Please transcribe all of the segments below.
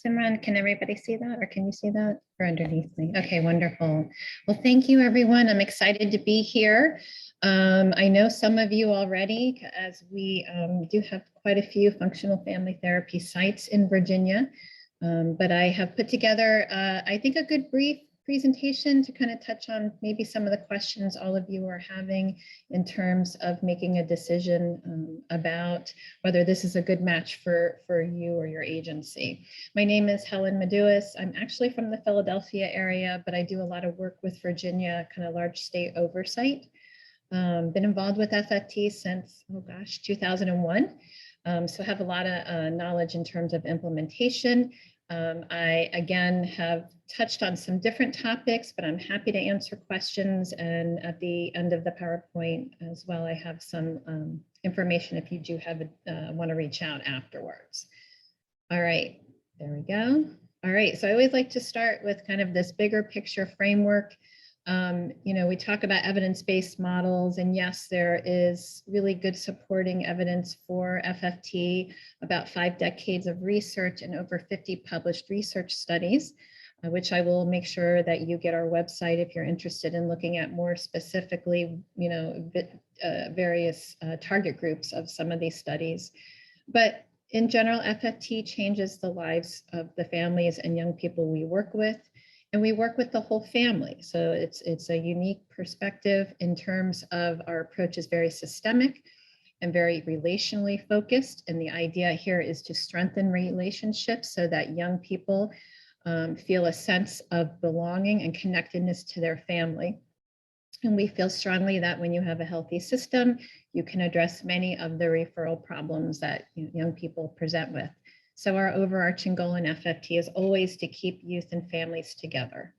Simran, can everybody see that, or can you see that, or underneath me? Okay, wonderful. Well, thank you, everyone. I'm excited to be here. I know some of you already, as we do have quite a few functional family therapy sites in Virginia, but I have put together, I think, a good brief presentation to kind of touch on maybe some of the questions all of you are having in terms of making a decision about whether this is a good match for you or your agency. My name is Helen Midouhas. I'm actually from the Philadelphia area, but I do a lot of work with Virginia, kind of large state oversight. Been involved with FFT since, oh gosh, 2001. So I have a lot of knowledge in terms of implementation. I, again, have touched on some different topics, but I'm happy to answer questions. And at the end of the PowerPoint as well, I have some information if you do have want to reach out afterwards. All right, there we go. All right, so I always like to start with kind of this bigger picture framework. You know, we talk about evidence-based models, and yes, there is really good supporting evidence for FFT, about 5 decades of research and over 50 published research studies, which I will make sure that you get our website if you're interested in looking at more specifically, you know, various target groups of some of these studies. But in general, FFT changes the lives of the families and young people we work with. And we work with the whole family. So it's a unique perspective in terms of our approach is very systemic and very relationally focused. And the idea here is to strengthen relationships so that young people feel a sense of belonging and connectedness to their family. And we feel strongly that when you have a healthy system, you can address many of the referral problems that young people present with. So our overarching goal in FFT is always to keep youth and families together.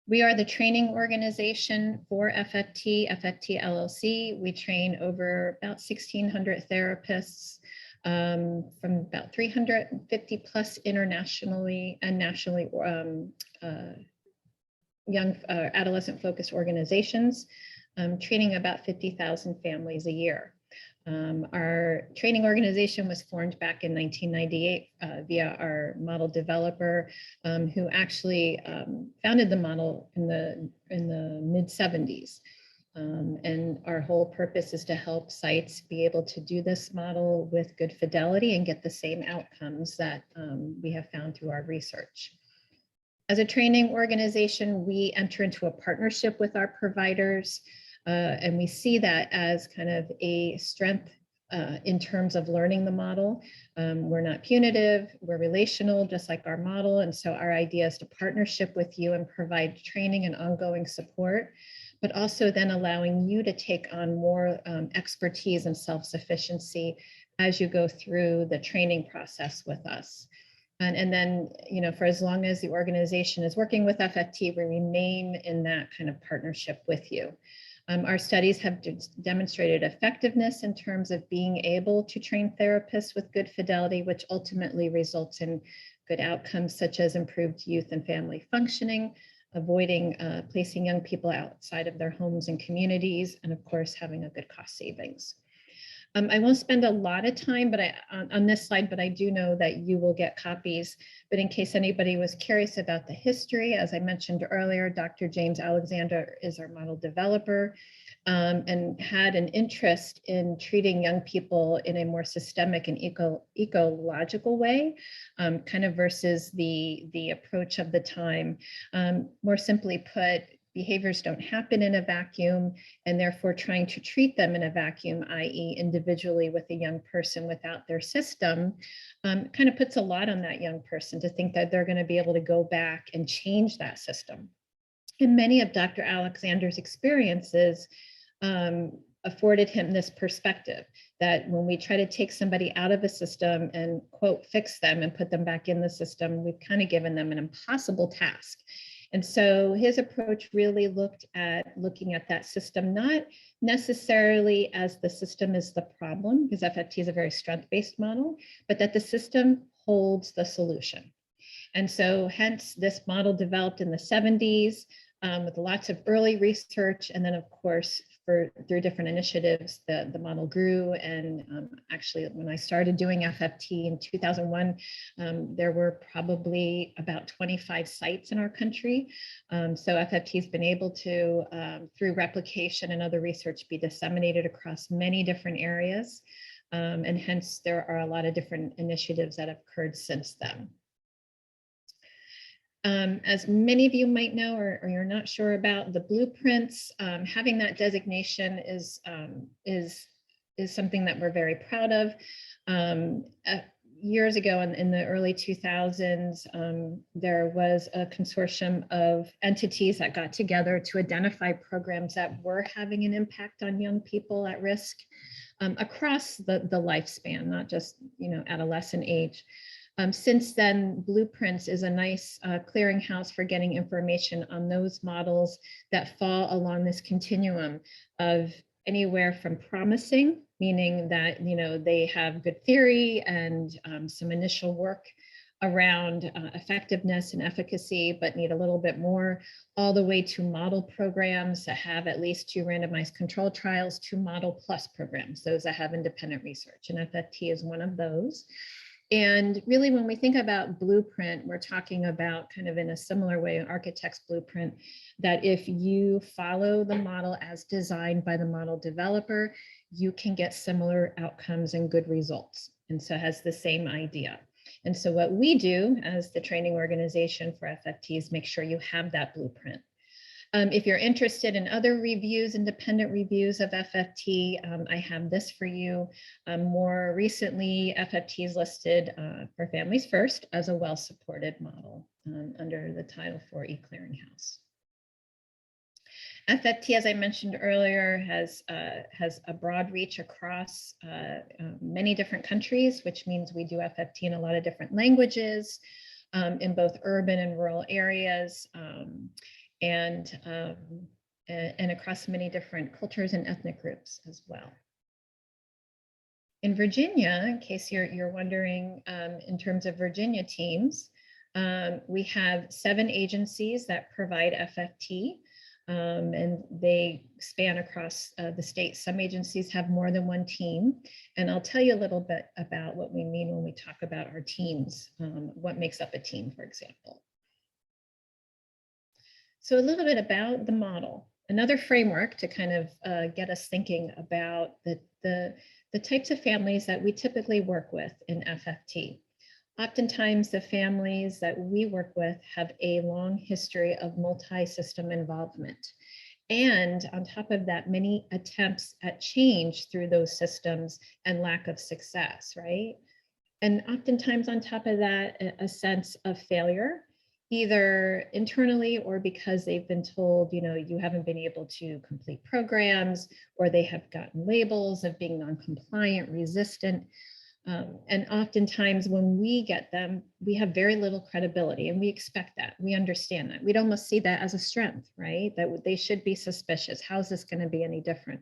We are the training organization for FFT, FFT LLC. We train over about 1,600 therapists from about 350 plus internationally and nationally young adolescent focused organizations, training about 50,000 families a year. Our training organization was formed back in 1998 via our model developer, who actually founded the model in the mid 70s. And our whole purpose is to help sites be able to do this model with good fidelity and get the same outcomes that we have found through our research. As a training organization, we enter into a partnership with our providers. And we see that as kind of a strength in terms of learning the model. We're not punitive, we're relational, just like our model. And so our idea is to partnership with you and provide training and ongoing support, but also then allowing you to take on more expertise and self-sufficiency as you go through the training process with us. And then, you know, for as long as the organization is working with FFT, we remain in that kind of partnership with you. Our studies have demonstrated effectiveness in terms of being able to train therapists with good fidelity, which ultimately results in good outcomes such as improved youth and family functioning, avoiding placing young people outside of their homes and communities, and of course, having a good cost savings. I won't spend a lot of time on this slide, but I do know that you will get copies. But in case anybody was curious about the history, as I mentioned earlier, Dr. James Alexander is our model developer and had an interest in treating young people in a more systemic and ecological way, kind of versus the approach of the time. More simply put, behaviors don't happen in a vacuum, and therefore trying to treat them in a vacuum, i.e. individually with a young person without their system, kind of puts a lot on that young person to think that they're going to be able to go back and change that system. And many of Dr. Alexander's experiences afforded him this perspective that when we try to take somebody out of a system and, quote, fix them and put them back in the system, we've kind of given them an impossible task. And so his approach really looking at that system, not necessarily as the system is the problem, because FFT is a very strength-based model, but that the system holds the solution. And so hence this model developed in the 70s with lots of early research. And then of course, through different initiatives, the model grew. And actually, when I started doing FFT in 2001, there were probably about 25 sites in our country. So FFT has been able to, through replication and other research, be disseminated across many different areas. And hence, there are a lot of different initiatives that have occurred since then. As many of you might know, or you're not sure about, the blueprints, having that designation is something that we're very proud of. Years ago in the early 2000s, there was a consortium of entities that got together to identify programs that were having an impact on young people at risk across the lifespan, not just, you know, adolescent age. Since then, Blueprints is a nice clearinghouse for getting information on those models that fall along this continuum of anywhere from promising, meaning that, you know, they have good theory and some initial work around effectiveness and efficacy, but need a little bit more, all the way to model programs that have at least 2 randomized control trials, to model plus programs, those that have independent research. And FFT is one of those. And really, when we think about blueprint, we're talking about, kind of in a similar way, an architect's blueprint, that if you follow the model as designed by the model developer, you can get similar outcomes and good results. And so it has the same idea. And so what we do as the training organization for FFT is make sure you have that blueprint. If you're interested in other reviews, independent reviews of FFT, I have this for you. More recently, FFT is listed for Families First as a well-supported model under the Title IV eClearinghouse. FFT, as I mentioned earlier, has a broad reach across many different countries, which means we do FFT in a lot of different languages, in both urban and rural areas. And across many different cultures and ethnic groups as well. In Virginia, in case you're wondering, in terms of Virginia teams, we have 7 agencies that provide FFT, and they span across the state. Some agencies have more than 1 team, and I'll tell you a little bit about what we mean when we talk about our teams, what makes up a team, for example. So a little bit about the model, another framework to kind of get us thinking about the types of families that we typically work with in FFT. Oftentimes, the families that we work with have a long history of multi-system involvement. And on top of that, many attempts at change through those systems and lack of success, right? And oftentimes on top of that, a sense of failure, either internally or because they've been told, you know, you haven't been able to complete programs, or they have gotten labels of being non-compliant, resistant. And oftentimes when we get them, we have very little credibility, and we expect that. We understand that. We'd almost see that as a strength, right? That they should be suspicious. How is this going to be any different?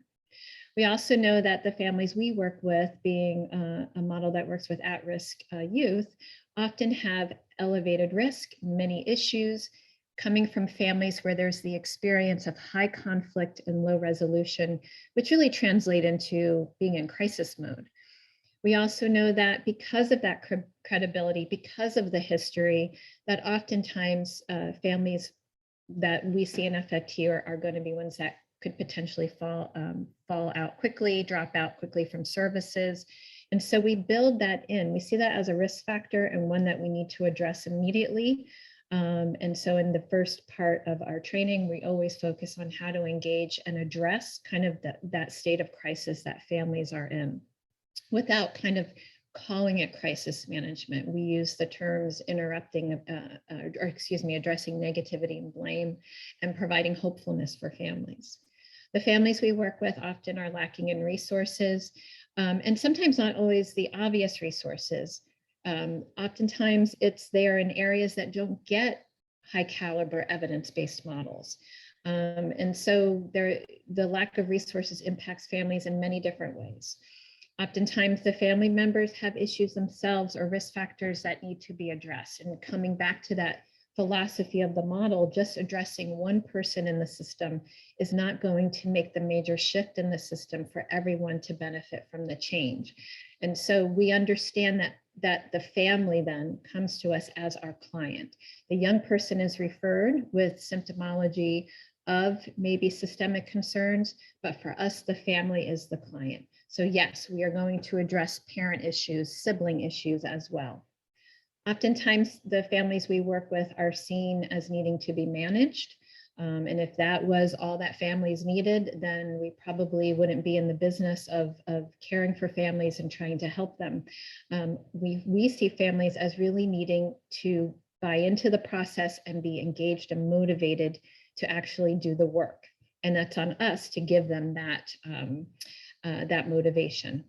We also know that the families we work with, being a model that works with at-risk youth, often have elevated risk, many issues, coming from families where there's the experience of high conflict and low resolution, which really translate into being in crisis mode. We also know that because of that credibility, because of the history, that oftentimes families that we see in FFT are going to be ones that could potentially fall out quickly, drop out quickly from services. And so we build that in. We see that as a risk factor and one that we need to address immediately. And so in the first part of our training, we always focus on how to engage and address kind of that state of crisis that families are in, without kind of calling it crisis management. We use the terms addressing negativity and blame, and providing hopefulness for families. The families we work with often are lacking in resources, and sometimes not always the obvious resources. Oftentimes it's there in areas that don't get high caliber evidence-based models. And so the lack of resources impacts families in many different ways. Oftentimes the family members have issues themselves or risk factors that need to be addressed. And coming back to that philosophy of the model, just addressing one person in the system is not going to make the major shift in the system for everyone to benefit from the change. And so we understand that the family then comes to us as our client. The young person is referred with symptomology of maybe systemic concerns, but for us, the family is the client. So yes, we are going to address parent issues, sibling issues as well. Oftentimes, the families we work with are seen as needing to be managed. And if that was all that families needed, then we probably wouldn't be in the business of caring for families and trying to help them. We see families as really needing to buy into the process and be engaged and motivated to actually do the work. And that's on us to give them that, that motivation.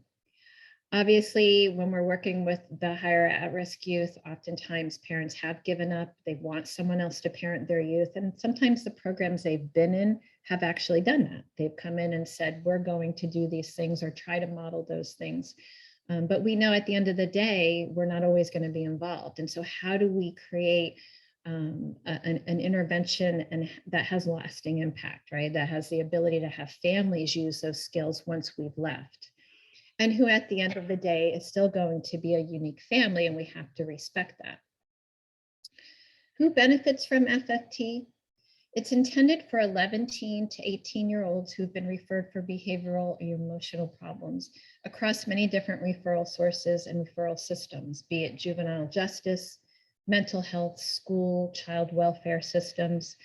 Obviously, when we're working with the higher at-risk youth, oftentimes parents have given up. They want someone else to parent their youth. And sometimes the programs they've been in have actually done that. They've come in and said, we're going to do these things or try to model those things. But we know at the end of the day, we're not always going to be involved. And so how do we create an intervention and that has lasting impact, right? That has the ability to have families use those skills once we've left. And who at the end of the day is still going to be a unique family, and we have to respect that. Who benefits from FFT? It's intended for 11 to 18-year-olds who've been referred for behavioral or emotional problems across many different referral sources and referral systems, be it juvenile justice, mental health, school, child welfare systems.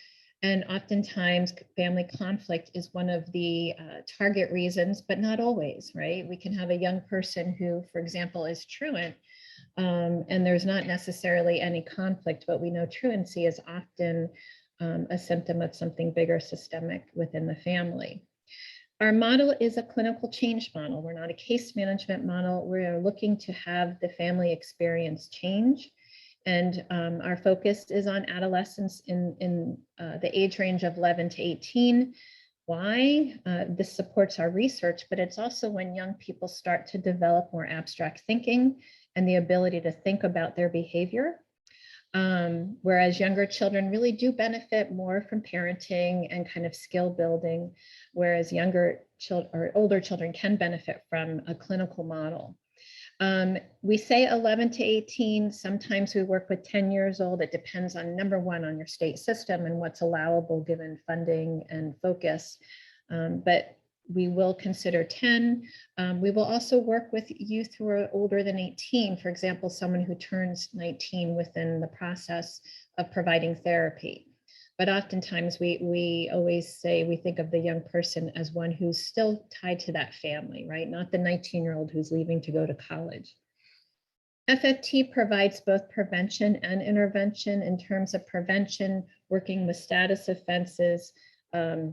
And oftentimes family conflict is one of the target reasons, but not always, right? We can have a young person who, for example, is truant, and there's not necessarily any conflict, but we know truancy is often a symptom of something bigger systemic within the family. Our model is a clinical change model. We're not a case management model. We're looking to have the family experience change. And our focus is on adolescents in the age range of 11 to 18. Why? This supports our research, but it's also when young people start to develop more abstract thinking and the ability to think about their behavior. Whereas younger children really do benefit more from parenting and kind of skill building, whereas younger children or older children can benefit from a clinical model. We say 11 to 18, sometimes we work with 10 years old. It depends on, number one, on your state system and what's allowable given funding and focus. But we will consider 10. We will also work with youth who are older than 18, for example, someone who turns 19 within the process of providing therapy. But oftentimes we always say we think of the young person as one who's still tied to that family, right? Not the 19-year-old who's leaving to go to college. FFT provides both prevention and intervention. In terms of prevention, working with status offenses,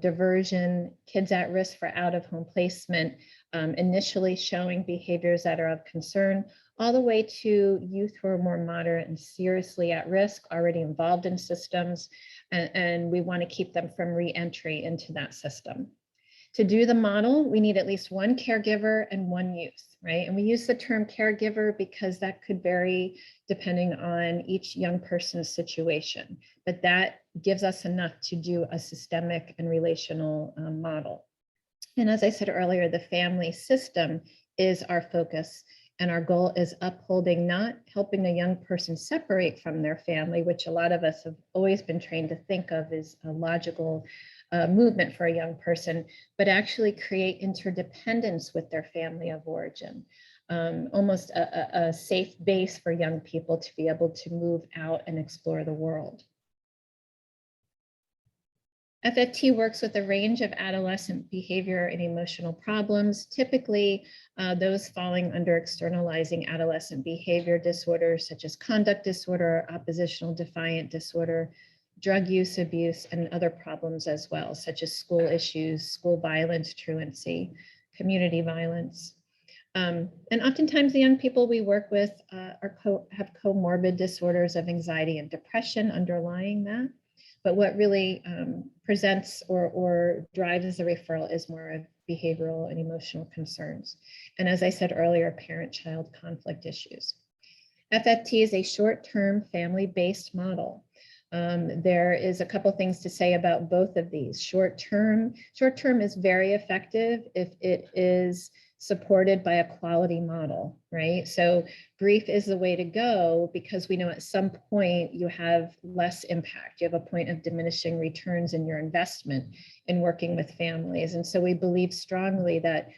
diversion, kids at risk for out-of-home placement, initially showing behaviors that are of concern, all the way to youth who are more moderate and seriously at risk, already involved in systems, and we want to keep them from re-entry into that system. To do the model, we need at least one caregiver and one youth, right? And we use the term caregiver because that could vary depending on each young person's situation, but that gives us enough to do a systemic and relational model. And as I said earlier, the family system is our focus, and our goal is upholding, not helping a young person separate from their family, which a lot of us have always been trained to think of as a logical movement for a young person, but actually create interdependence with their family of origin. Almost a safe base for young people to be able to move out and explore the world. FFT works with a range of adolescent behavior and emotional problems, typically those falling under externalizing adolescent behavior disorders such as conduct disorder, oppositional defiant disorder, drug use, abuse, and other problems as well, such as school issues, school violence, truancy, community violence. And oftentimes the young people we work with have comorbid disorders of anxiety and depression underlying that. But what really presents or drives the referral is more of behavioral and emotional concerns. And as I said earlier, parent-child conflict issues. FFT is a short-term family-based model. There is a couple things to say about both of these. Short-term is very effective if it is supported by a quality model, right? So brief is the way to go because we know at some point you have less impact. You have a point of diminishing returns in your investment in working with families. And so we believe strongly that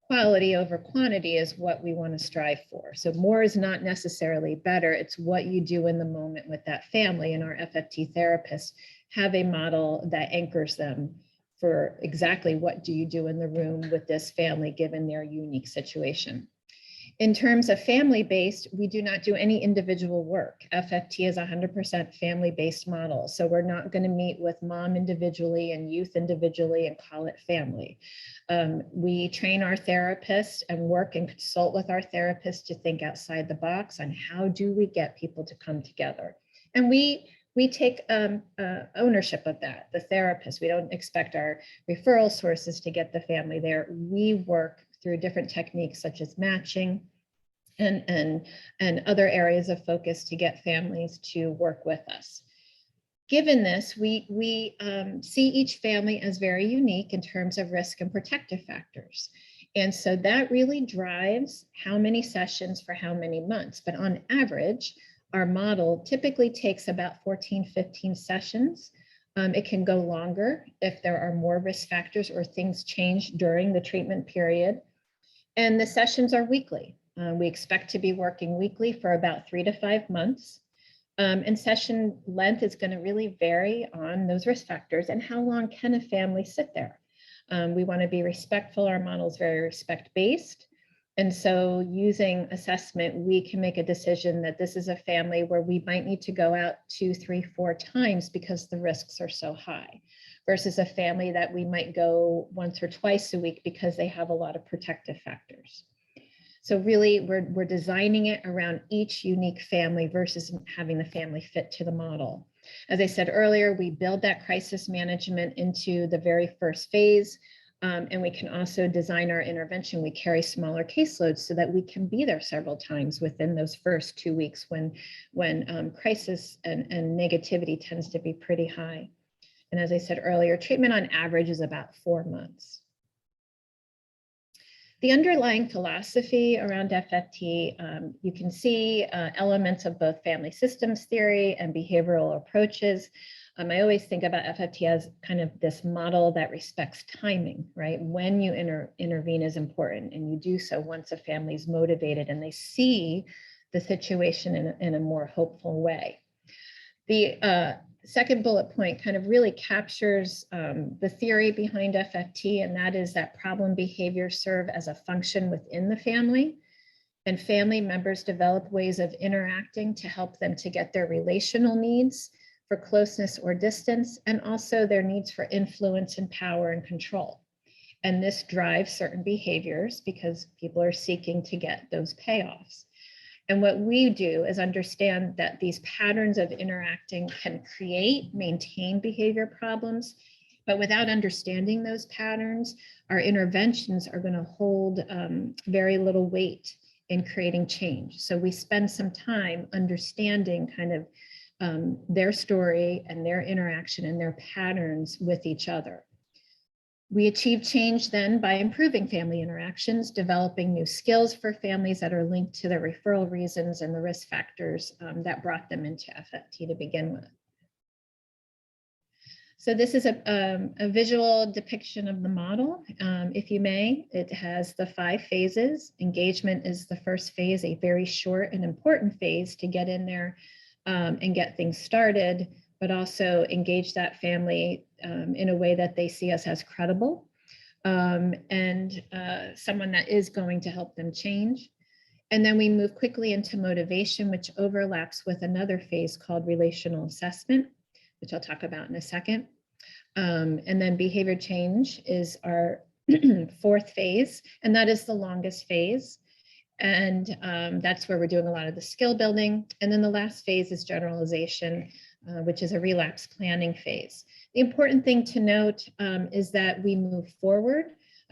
quality over quantity is what we want to strive for. So more is not necessarily better. It's what you do in the moment with that family. And our FFT therapists have a model that anchors them for exactly what do you do in the room with this family given their unique situation. In terms of family-based, we do not do any individual work. FFT is 100% family-based model. So we're not going to meet with mom individually and youth individually and call it family. We train our therapists and work and consult with our therapists to think outside the box on how do we get people to come together. And we take ownership of that, the therapist. We don't expect our referral sources to get the family there. We work through different techniques such as matching and other areas of focus to get families to work with us. Given this, we see each family as very unique in terms of risk and protective factors. And so that really drives how many sessions for how many months. But on average, our model typically takes about 14, 15 sessions. It can go longer if there are more risk factors or things change during the treatment period. And the sessions are weekly. We expect to be working weekly for about 3 to 5 months. And session length is going to really vary on those risk factors and how long can a family sit there. We want to be respectful. Our model is very respect-based. And so using assessment, we can make a decision that this is a family where we might need to go out 2, 3, 4 times because the risks are so high, versus a family that we might go once or twice a week because they have a lot of protective factors. So really, we're designing it around each unique family versus having the family fit to the model. As I said earlier, we build that crisis management into the very first phase. And we can also design our intervention. We carry smaller caseloads so that we can be there several times within those first 2 weeks when crisis and negativity tends to be pretty high. And as I said earlier, treatment on average is about 4 months. The underlying philosophy around FFT, you can see elements of both family systems theory and behavioral approaches. I always think about FFT as kind of this model that respects timing, right? When you intervene is important, and you do so once a family is motivated and they see the situation in a more hopeful way. The second bullet point kind of really captures the theory behind FFT, and that is that problem behaviors serve as a function within the family, and family members develop ways of interacting to help them to get their relational needs for closeness or distance, and also their needs for influence and power and control. And this drives certain behaviors because people are seeking to get those payoffs. And what we do is understand that these patterns of interacting can maintain behavior problems, but without understanding those patterns, our interventions are going to hold very little weight in creating change. So we spend some time understanding kind of their story and their interaction and their patterns with each other. We achieve change then by improving family interactions, developing new skills for families that are linked to their referral reasons and the risk factors that brought them into FFT to begin with. So this is a visual depiction of the model, if you may. It has the 5 phases. Engagement is the first phase, a very short and important phase to get in there and get things started, but also engage that family in a way that they see us as credible and someone that is going to help them change. And then we move quickly into motivation, which overlaps with another phase called relational assessment, which I'll talk about in a second. And then behavior change is our 4th phase, and that is the longest phase. And that's where we're doing a lot of the skill building. And then the last phase is generalization, which is a relapse planning phase. The important thing to note is that we move forward.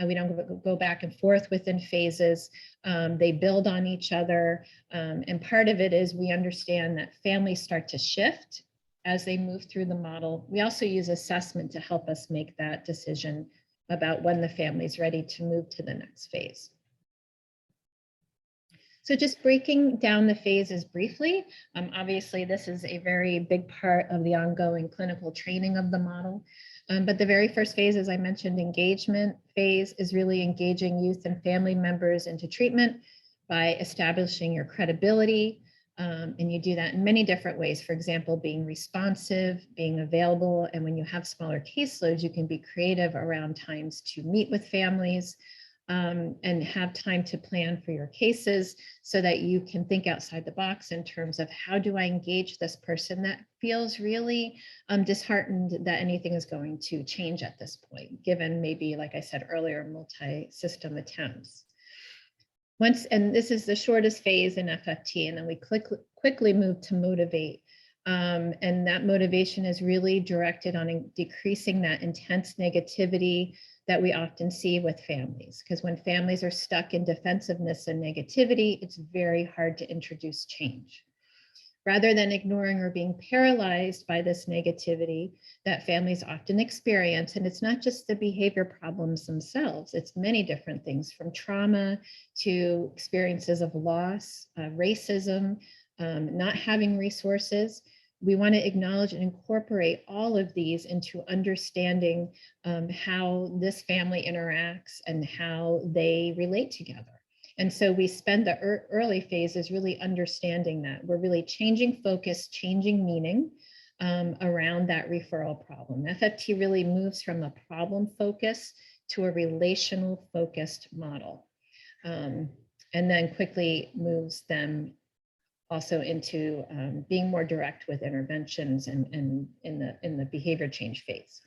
We don't go back and forth within phases. They build on each other. And part of it is we understand that families start to shift as they move through the model. We also use assessment to help us make that decision about when the family is ready to move to the next phase. So just breaking down the phases briefly, obviously this is a very big part of the ongoing clinical training of the model. But the very first phase, as I mentioned, engagement phase, is really engaging youth and family members into treatment by establishing your credibility. And you do that in many different ways. For example, being responsive, being available. And when you have smaller caseloads, you can be creative around times to meet with families. And have time to plan for your cases so that you can think outside the box in terms of how do I engage this person that feels really disheartened that anything is going to change at this point, given maybe, like I said earlier, multi-system attempts. And this is the shortest phase in FFT, and then we quickly move to motivate. And that motivation is really directed on decreasing that intense negativity that we often see with families, because when families are stuck in defensiveness and negativity, it's very hard to introduce change. Rather than ignoring or being paralyzed by this negativity that families often experience, and it's not just the behavior problems themselves, it's many different things from trauma to experiences of loss, racism, not having resources. We want to acknowledge and incorporate all of these into understanding how this family interacts and how they relate together. And so we spend the early phases really understanding that. We're really changing focus, changing meaning around that referral problem. FFT really moves from a problem focus to a relational focused model, and then quickly moves them also into being more direct with interventions and in the behavior change phase.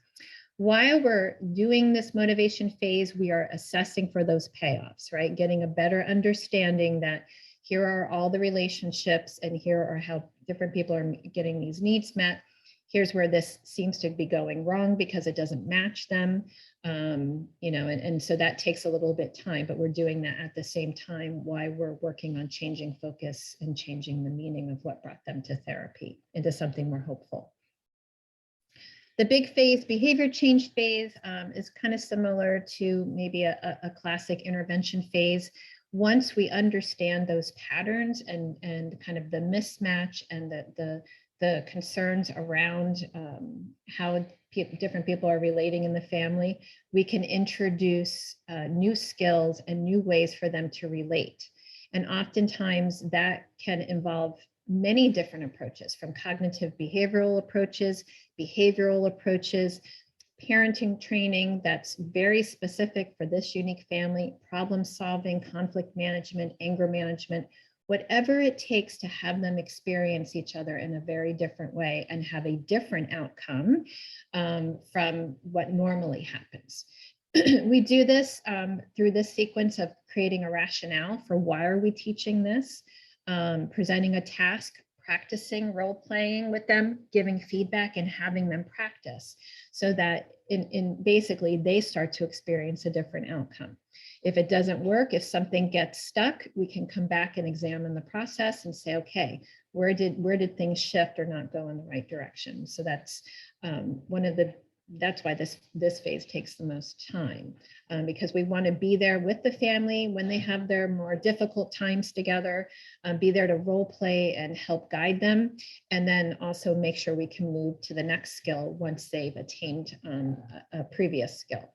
While we're doing this motivation phase, we are assessing for those payoffs, right? Getting a better understanding that here are all the relationships and here are how different people are getting these needs met. Here's where this seems to be going wrong because it doesn't match them. And so that takes a little bit of time, but we're doing that at the same time while we're working on changing focus and changing the meaning of what brought them to therapy into something more hopeful. The big phase, behavior change phase, is kind of similar to maybe a classic intervention phase. Once we understand those patterns and kind of the mismatch and the concerns around how different people are relating in the family, we can introduce new skills and new ways for them to relate. And oftentimes that can involve many different approaches, from cognitive behavioral approaches, parenting training that's very specific for this unique family, problem solving, conflict management, anger management, whatever it takes to have them experience each other in a very different way and have a different outcome from what normally happens. We do this through this sequence of creating a rationale for why are we teaching this, presenting a task, practicing role playing with them, giving feedback and having them practice so that in basically they start to experience a different outcome. If it doesn't work, if something gets stuck, we can come back and examine the process and say, okay, where did things shift or not go in the right direction? So that's that's why this phase takes the most time, because we want to be there with the family when they have their more difficult times together, be there to role play and help guide them, and then also make sure we can move to the next skill once they've attained a previous skill.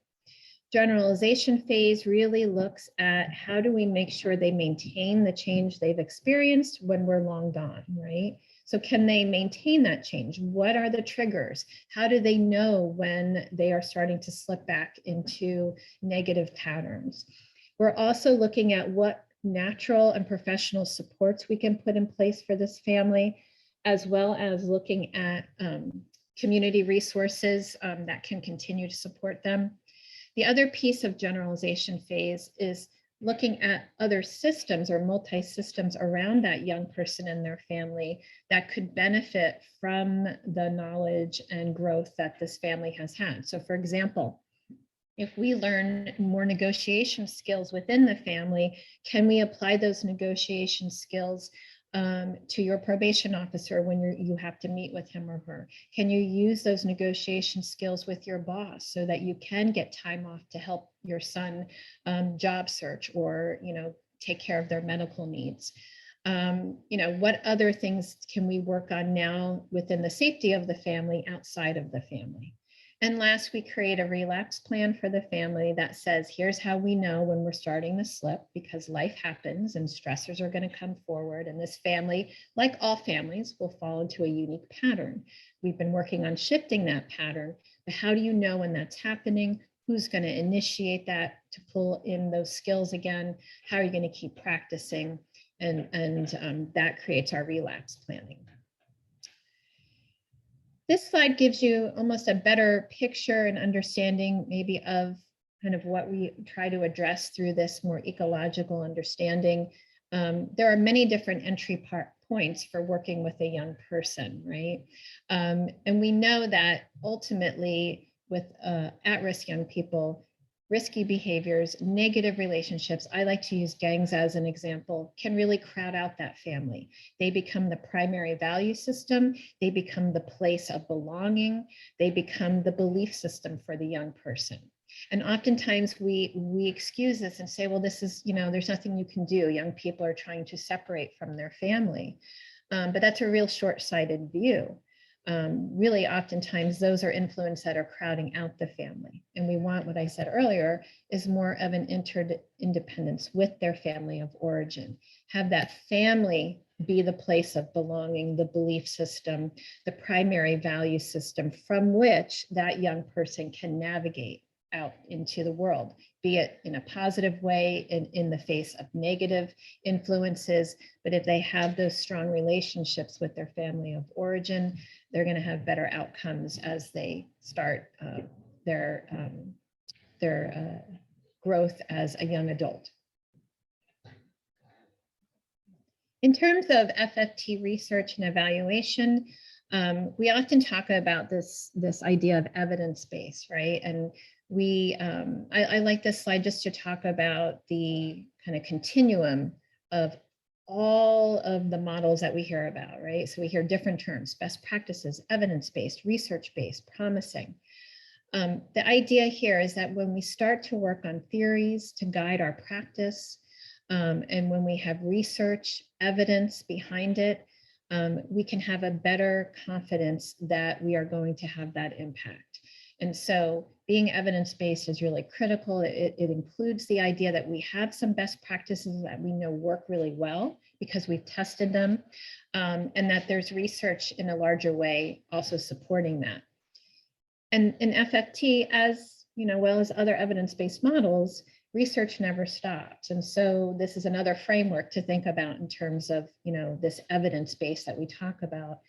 Generalization phase really looks at how do we make sure they maintain the change they've experienced when we're long gone, right? So can they maintain that change? What are the triggers? How do they know when they are starting to slip back into negative patterns? We're also looking at what natural and professional supports we can put in place for this family, as well as looking at community resources that can continue to support them. The other piece of generalization phase is looking at other systems or multi-systems around that young person and their family that could benefit from the knowledge and growth that this family has had. So for example, if we learn more negotiation skills within the family, can we apply those negotiation skills to your probation officer when you have to meet with him or her? Can you use those negotiation skills with your boss so that you can get time off to help your son job search or, take care of their medical needs? What other things can we work on now within the safety of the family outside of the family? And last, we create a relapse plan for the family that says, here's how we know when we're starting to slip, because life happens and stressors are going to come forward. And this family, like all families, will fall into a unique pattern. We've been working on shifting that pattern, but how do you know when that's happening? Who's going to initiate that to pull in those skills again? How are you going to keep practicing? And that creates our relapse planning. This slide gives you almost a better picture and understanding maybe of kind of what we try to address through this more ecological understanding. There are many different entry points for working with a young person, right? And we know that ultimately with at-risk young people, risky behaviors, negative relationships, I like to use gangs as an example, can really crowd out that family. They become the primary value system. They become the place of belonging. They become the belief system for the young person. And oftentimes we excuse this and say, well, this is, there's nothing you can do. Young people are trying to separate from their family. But that's a real short-sighted view. Really, oftentimes, those are influences that are crowding out the family. And we want, what I said earlier, is more of an interdependence with their family of origin. Have that family be the place of belonging, the belief system, the primary value system from which that young person can navigate out into the world, be it in a positive way in the face of negative influences. But if they have those strong relationships with their family of origin, they're going to have better outcomes as they start their growth as a young adult. In terms of FFT research and evaluation, we often talk about this idea of evidence-based, right? And I like this slide just to talk about the kind of continuum of all of the models that we hear about, right? So we hear different terms: best practices, evidence-based, research-based, promising. The idea here is that when we start to work on theories to guide our practice, and when we have research evidence behind it, we can have a better confidence that we are going to have that impact. And so being evidence-based is really critical. It includes the idea that we have some best practices that we know work really well because we've tested them, and that there's research in a larger way also supporting that. And in FFT, as well as other evidence-based models, research never stops. And so this is another framework to think about in terms of, this evidence base that we talk about.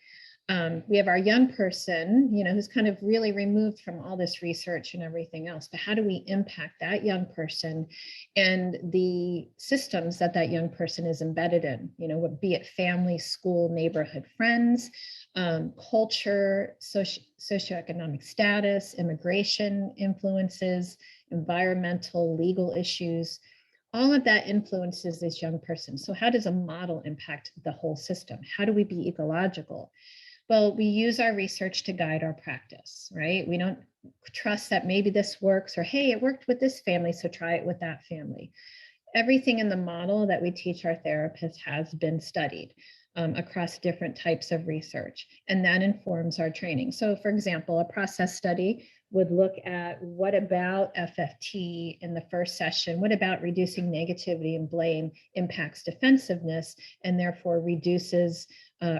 We have our young person, who's kind of really removed from all this research and everything else, but how do we impact that young person and the systems that that young person is embedded in, be it family, school, neighborhood, friends, culture, socioeconomic status, immigration influences, environmental, legal issues. All of that influences this young person. So how does a model impact the whole system? How do we be ecological? Well, we use our research to guide our practice, right? We don't trust that maybe this works, or hey, it worked with this family, so try it with that family. Everything in the model that we teach our therapists has been studied across different types of research, and that informs our training. So for example, a process study would look at what about FFT in the first session, what about reducing negativity and blame impacts defensiveness and therefore reduces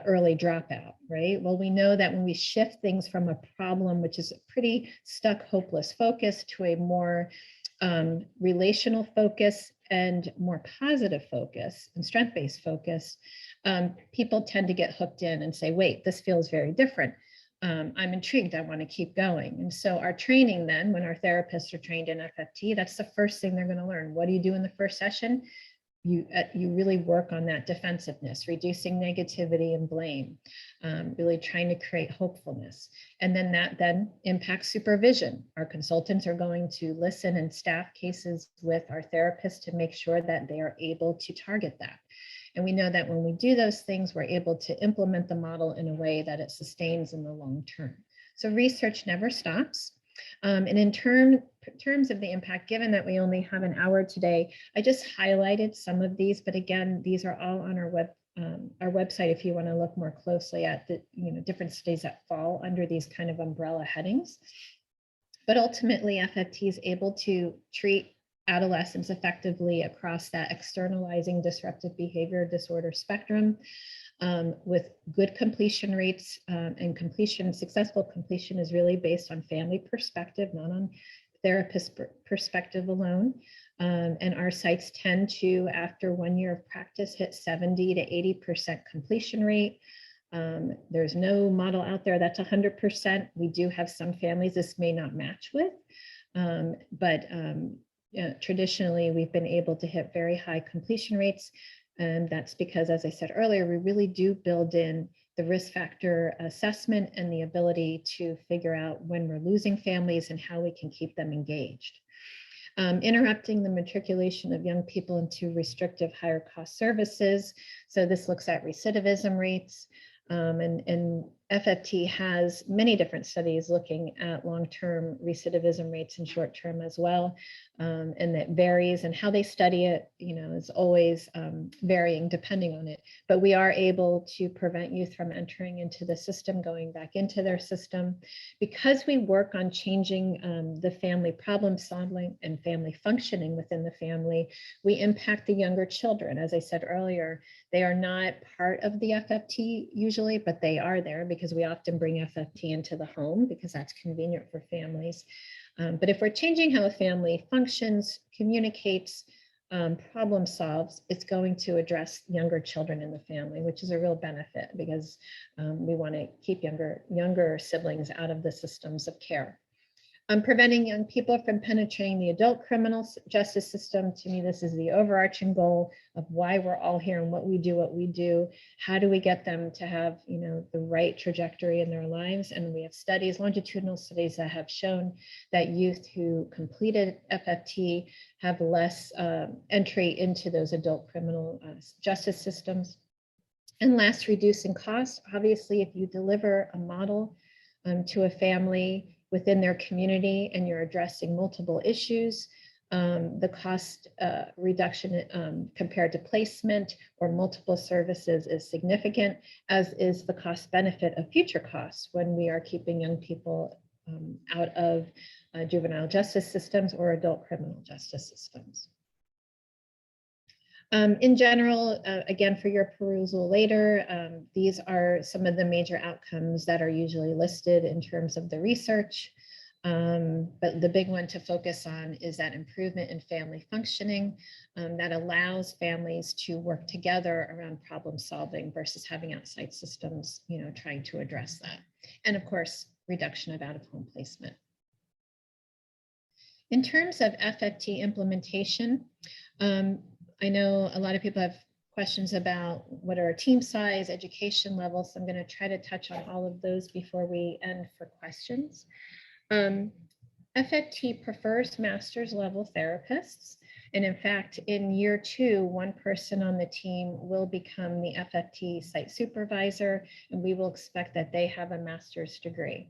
early dropout, right? Well, we know that when we shift things from a problem, which is a pretty stuck, hopeless focus, to a more relational focus and more positive focus and strength-based focus, people tend to get hooked in and say, wait, this feels very different. I'm intrigued, I want to keep going. And so our training then, when our therapists are trained in FFT, that's the first thing they're going to learn. What do you do in the first session? You really work on that defensiveness, reducing negativity and blame, really trying to create hopefulness. And then that then impacts supervision. Our consultants are going to listen and staff cases with our therapists to make sure that they are able to target that. And we know that when we do those things, we're able to implement the model in a way that it sustains in the long term. So research never stops. And in terms of the impact, given that we only have an hour today, I just highlighted some of these, but again, these are all on our website if you want to look more closely at the different studies that fall under these kind of umbrella headings. But ultimately, FFT is able to treat adolescents effectively across that externalizing disruptive behavior disorder spectrum with good completion rates, and successful completion is really based on family perspective, not on therapist perspective alone. And our sites tend to, after 1 year of practice, hit 70 to 80% completion rate. There's no model out there that's 100%. We do have some families this may not match with, but traditionally we've been able to hit very high completion rates. And that's because, as I said earlier, we really do build in the risk factor assessment and the ability to figure out when we're losing families and how we can keep them engaged. Interrupting the matriculation of young people into restrictive higher cost services. So this looks at recidivism rates. And FFT has many different studies looking at long-term recidivism rates and short-term as well. And that varies, and how they study it, is always varying depending on it. But we are able to prevent youth from entering into the system, going back into their system. Because we work on changing the family problem solving and family functioning within the family, we impact the younger children. As I said earlier, they are not part of the FFT usually, but they are there because we often bring FFT into the home because that's convenient for families. But if we're changing how a family functions, communicates, problem solves, it's going to address younger children in the family, which is a real benefit because we want to keep younger siblings out of the systems of care. Preventing young people from penetrating the adult criminal justice system. To me, this is the overarching goal of why we're all here and what we do. How do we get them to have, the right trajectory in their lives? And we have studies, longitudinal studies that have shown that youth who completed FFT have less entry into those adult criminal justice systems. And last, reducing costs. Obviously, if you deliver a model to a family within their community and you're addressing multiple issues, the cost reduction compared to placement or multiple services is significant, as is the cost benefit of future costs when we are keeping young people out of juvenile justice systems or adult criminal justice systems. In general, again, for your perusal later, these are some of the major outcomes that are usually listed in terms of the research. But the big one to focus on is that improvement in family functioning that allows families to work together around problem solving versus having outside systems, trying to address that. And of course, reduction of out-of-home placement. In terms of FFT implementation, I know a lot of people have questions about what are our team size, education levels. So I'm going to try to touch on all of those before we end for questions. FFT prefers master's level therapists. And in fact, in year 2, one person on the team will become the FFT site supervisor, and we will expect that they have a master's degree.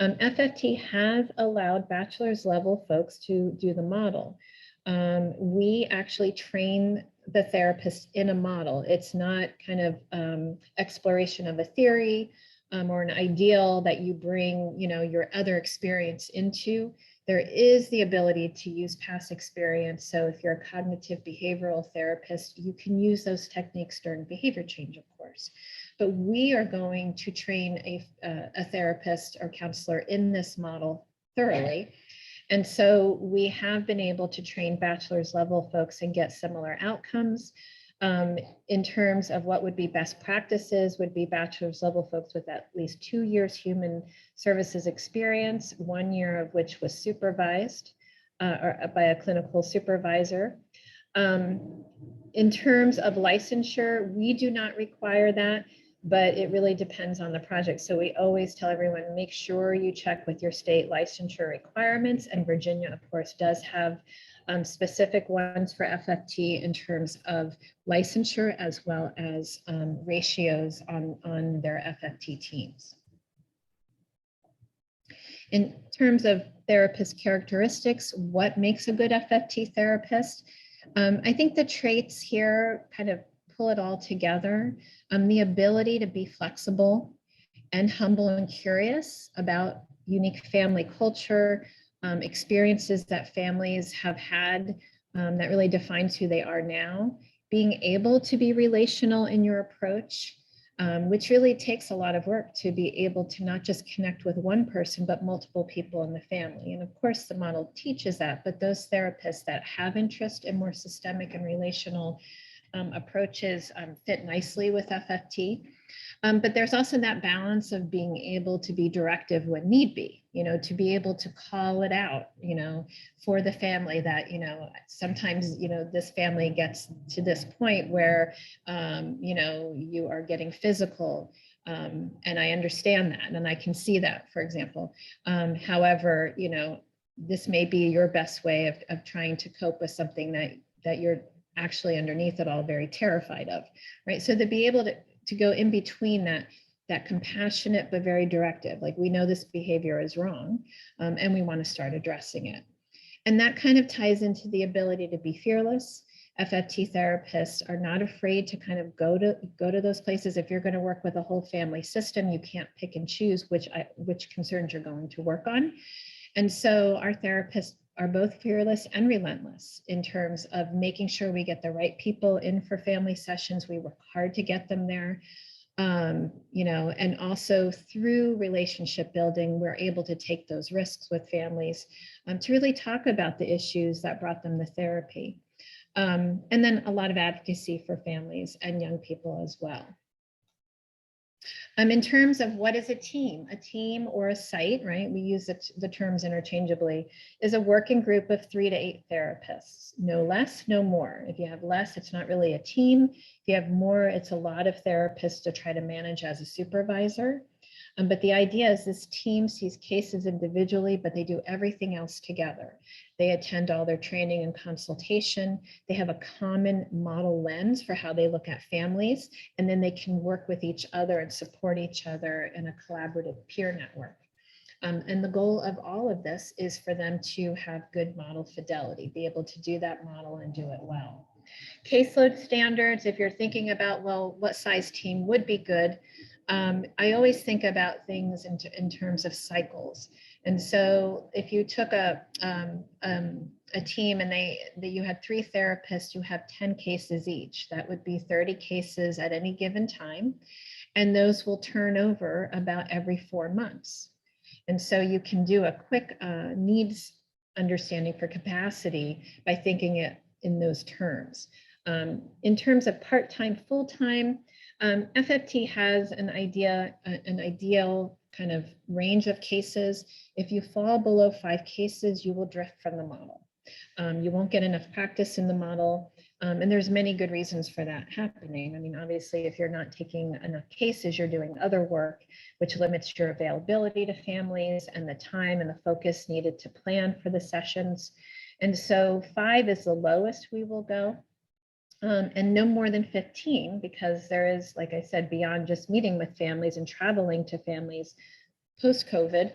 FFT has allowed bachelor's level folks to do the model. We actually train the therapist in a model. It's not kind of exploration of a theory or an ideal that you bring, your other experience into. There is the ability to use past experience. So if you're a cognitive behavioral therapist, you can use those techniques during behavior change, of course. But we are going to train a therapist or counselor in this model thoroughly. And so we have been able to train bachelor's level folks and get similar outcomes. In terms of what would be best practices, would be bachelor's level folks with at least 2 years human services experience, 1 year of which was supervised or by a clinical supervisor. In terms of licensure, we do not require that, but it really depends on the project. So we always tell everyone, make sure you check with your state licensure requirements. And Virginia, of course, does have specific ones for FFT in terms of licensure as well as ratios on their FFT teams. In terms of therapist characteristics, what makes a good FFT therapist? I think the traits here kind of pull it all together. The ability to be flexible and humble and curious about unique family culture, experiences that families have had that really defines who they are now. Being able to be relational in your approach, which really takes a lot of work to be able to not just connect with one person, but multiple people in the family. And of course, the model teaches that, but those therapists that have interest in more systemic and relational approaches fit nicely with FFT. But there's also that balance of being able to be directive when need be, to be able to call it out, for the family that, sometimes, this family gets to this point where, you are getting physical. And I understand that, and I can see that, for example. However, this may be your best way of trying to cope with something that you're actually underneath it all very terrified of, right? So to be able to go in between that compassionate but very directive, like we know this behavior is wrong, and we want to start addressing it. And that kind of ties into the ability to be fearless. FFT therapists are not afraid to kind of go to those places. If you're going to work with a whole family system, you can't pick and choose which concerns you're going to work on. And so our therapists are both fearless and relentless in terms of making sure we get the right people in for family sessions. We work hard to get them there. And also through relationship building, we're able to take those risks with families to really talk about the issues that brought them to therapy. And then a lot of advocacy for families and young people as well. In terms of what is a team or a site, right? We use the terms interchangeably, is a working group of 3 to 8 therapists, no less, no more. If you have less, it's not really a team. If you have more, it's a lot of therapists to try to manage as a supervisor. But the idea is this team sees cases individually, but they do everything else together. They attend all their training and consultation. They have a common model lens for how they look at families, and then they can work with each other and support each other in a collaborative peer network. And the goal of all of this is for them to have good model fidelity, be able to do that model and do it well. Caseload standards, if you're thinking about, well, what size team would be good? I always think about things in terms of cycles. And so if you took a team and you had 3 therapists, you have 10 cases each. That would be 30 cases at any given time. And those will turn over about every 4 months. And so you can do a quick needs understanding for capacity by thinking it in those terms. In terms of part-time, full-time, FFT has an ideal kind of range of cases. If you fall below 5 cases, you will drift from the model. You won't get enough practice in the model. And there's many good reasons for that happening. I mean, obviously, if you're not taking enough cases, you're doing other work, which limits your availability to families and the time and the focus needed to plan for the sessions. And so 5 is the lowest we will go. And no more than 15, because there is, like I said, beyond just meeting with families and traveling to families post-COVID,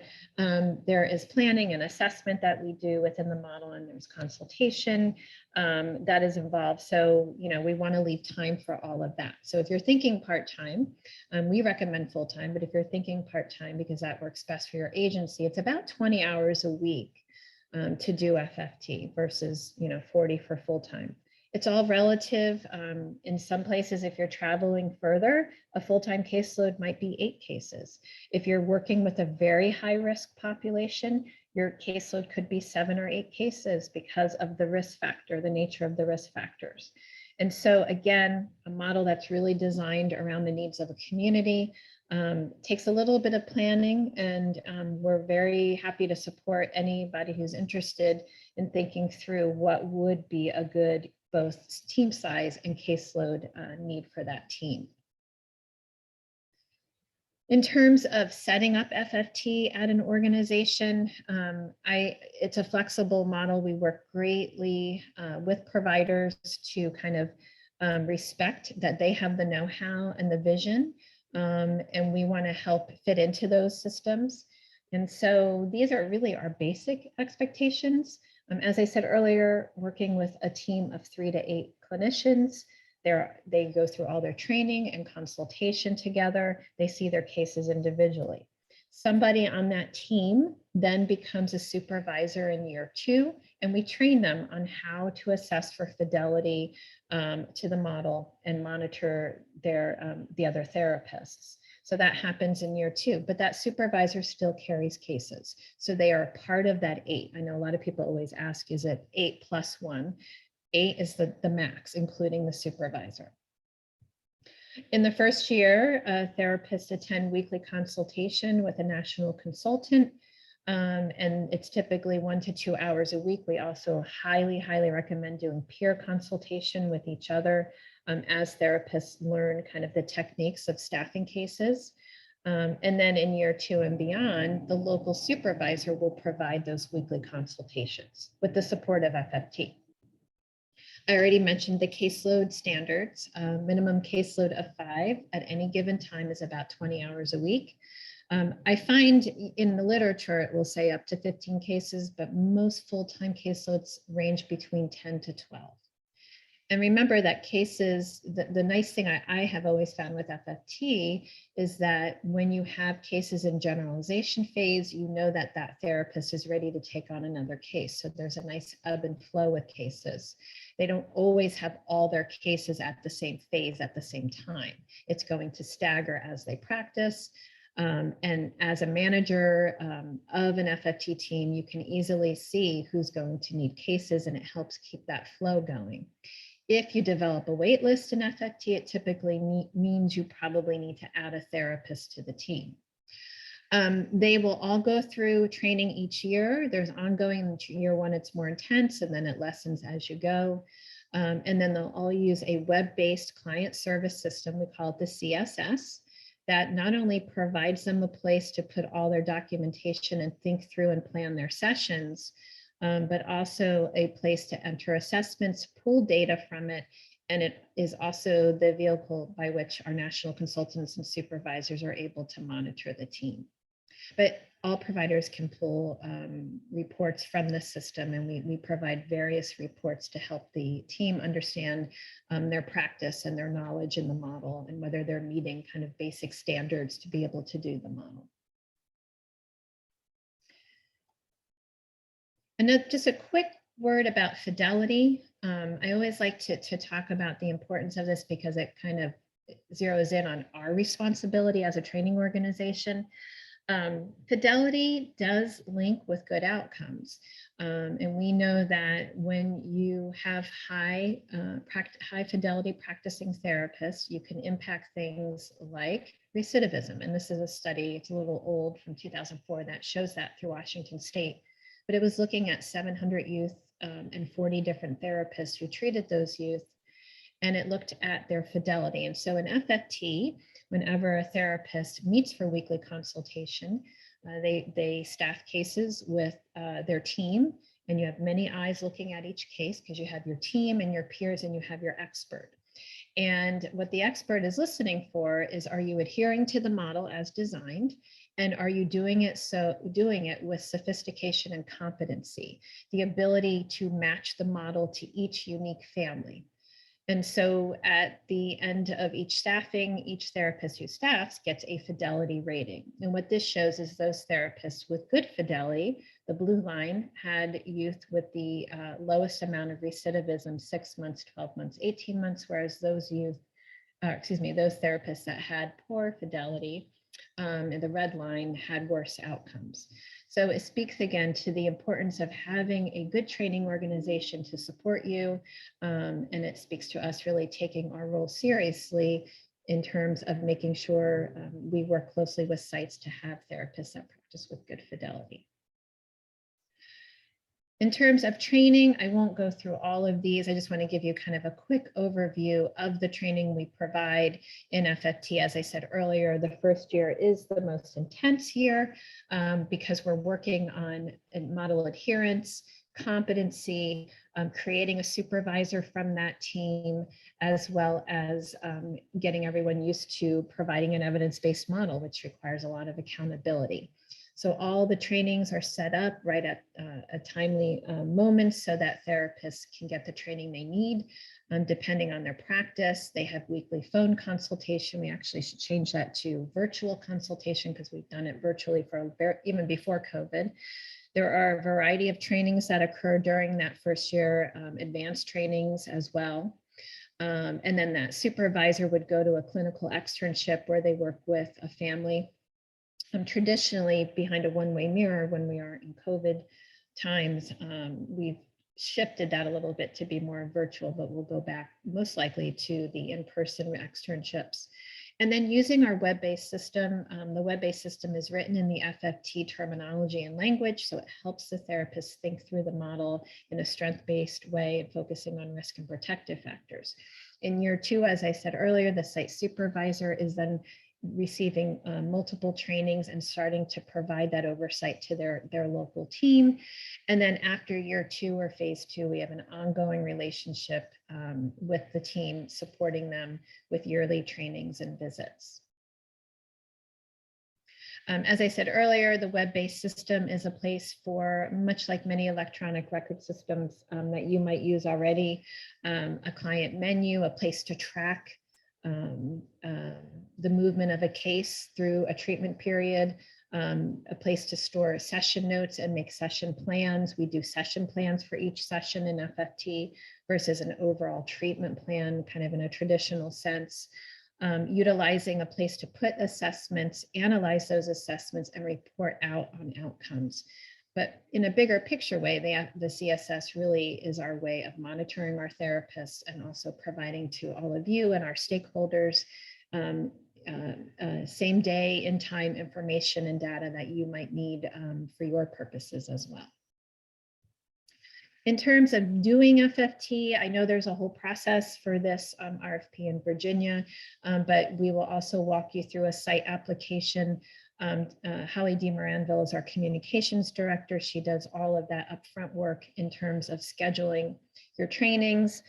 there is planning and assessment that we do within the model, and there's consultation that is involved. So, we want to leave time for all of that. So if you're thinking part-time, we recommend full-time, but if you're thinking part-time, because that works best for your agency, it's about 20 hours a week to do FFT versus, 40 for full-time. It's all relative. In some places, if you're traveling further, a full-time caseload might be 8 cases. If you're working with a very high-risk population, your caseload could be 7 or 8 cases because of the risk factor, the nature of the risk factors. And so again, a model that's really designed around the needs of a community, takes a little bit of planning, and we're very happy to support anybody who's interested in thinking through what would be a good both team size and caseload need for that team. In terms of setting up FFT at an organization, it's a flexible model. We work greatly with providers to kind of respect that they have the know-how and the vision, and we want to help fit into those systems. And so these are really our basic expectations. As I said earlier, working with a team of 3 to 8 clinicians, they go through all their training and consultation together. They see their cases individually. Somebody on that team then becomes a supervisor in year 2, and we train them on how to assess for fidelity to the model and monitor the other therapists. So that happens in year 2, but that supervisor still carries cases. So they are part of that 8. I know a lot of people always ask, is it 8 plus 1? 8 is the max, including the supervisor. In the first year, therapists attend weekly consultation with a national consultant, and it's typically 1 to 2 hours a week. We also highly recommend doing peer consultation with each other as therapists learn kind of the techniques of staffing cases. And then in year 2 and beyond, the local supervisor will provide those weekly consultations with the support of FFT. I already mentioned the caseload standards. Minimum caseload of 5 at any given time is about 20 hours a week. I find in the literature, it will say up to 15 cases, but most full-time caseloads range between 10 to 12. And remember that cases, the nice thing I have always found with FFT is that when you have cases in generalization phase, you know that that therapist is ready to take on another case. So there's a nice ebb and flow with cases. They don't always have all their cases at the same phase at the same time. It's going to stagger as they practice. And as a manager of an FFT team, you can easily see who's going to need cases, and it helps keep that flow going. If you develop a wait list in FFT, it typically means you probably need to add a therapist to the team. They will all go through training each year. There's ongoing. Year 1, it's more intense, and then it lessens as you go. And then they'll all use a web-based client service system. We call it the CSS. That not only provides them a place to put all their documentation and think through and plan their sessions, but also a place to enter assessments, pull data from it, and it is also the vehicle by which our national consultants and supervisors are able to monitor the team. But all providers can pull reports from the system, and we provide various reports to help the team understand their practice and their knowledge in the model and whether they're meeting kind of basic standards to be able to do the model. And just a quick word about fidelity. I always like to talk about the importance of this because it kind of zeroes in on our responsibility as a training organization. Fidelity does link with good outcomes. And we know that when you have high fidelity practicing therapists, you can impact things like recidivism. And this is a study, it's a little old, from 2004, that shows that through Washington State. But it was looking at 700 youth and 40 different therapists who treated those youth, and it looked at their fidelity. And so in FFT, whenever a therapist meets for weekly consultation, they staff cases with their team, and you have many eyes looking at each case because you have your team and your peers and you have your expert. And what the expert is listening for is, are you adhering to the model as designed? And are you doing it with sophistication and competency, the ability to match the model to each unique family? And so at the end of each staffing, each therapist who staffs gets a fidelity rating. And what this shows is those therapists with good fidelity, the blue line, had youth with the lowest amount of recidivism, 6 months, 12 months, 18 months, whereas those therapists that had poor fidelity, and the red line, had worse outcomes. So it speaks again to the importance of having a good training organization to support you. And it speaks to us really taking our role seriously in terms of making sure we work closely with sites to have therapists that practice with good fidelity. In terms of training, I won't go through all of these. I just want to give you kind of a quick overview of the training we provide in FFT. As I said earlier, the first year is the most intense year because we're working on model adherence, competency, creating a supervisor from that team, as well as getting everyone used to providing an evidence-based model, which requires a lot of accountability. So all the trainings are set up right at a timely moment so that therapists can get the training they need. Depending on their practice, they have weekly phone consultation. We actually should change that to virtual consultation because we've done it virtually for even before COVID. There are a variety of trainings that occur during that first year, advanced trainings as well. And then that supervisor would go to a clinical externship where they work with a family. Traditionally behind a one-way mirror when we are in COVID times, we've shifted that a little bit to be more virtual, but we'll go back most likely to the in-person externships. And then using our web-based system, the web-based system is written in the FFT terminology and language, so it helps the therapist think through the model in a strength-based way and focusing on risk and protective factors. In year 2, as I said earlier, the site supervisor is then receiving multiple trainings and starting to provide that oversight to their local team. And then after year 2 or phase 2, we have an ongoing relationship with the team, supporting them with yearly trainings and visits. As I said earlier, the web-based system is a place for, much like many electronic record systems that you might use already, a client menu, a place to track the movement of a case through a treatment period, a place to store session notes and make session plans. We do session plans for each session in FFT versus an overall treatment plan, kind of in a traditional sense. Utilizing a place to put assessments, analyze those assessments, and report out on outcomes. But in a bigger picture way, the CSS really is our way of monitoring our therapists and also providing to all of you and our stakeholders same day in time information and data that you might need for your purposes as well. In terms of doing FFT, I know there's a whole process for this RFP in Virginia, but we will also walk you through a site application. Holly DeMoranville is our communications director. She does all of that upfront work in terms of scheduling your trainings.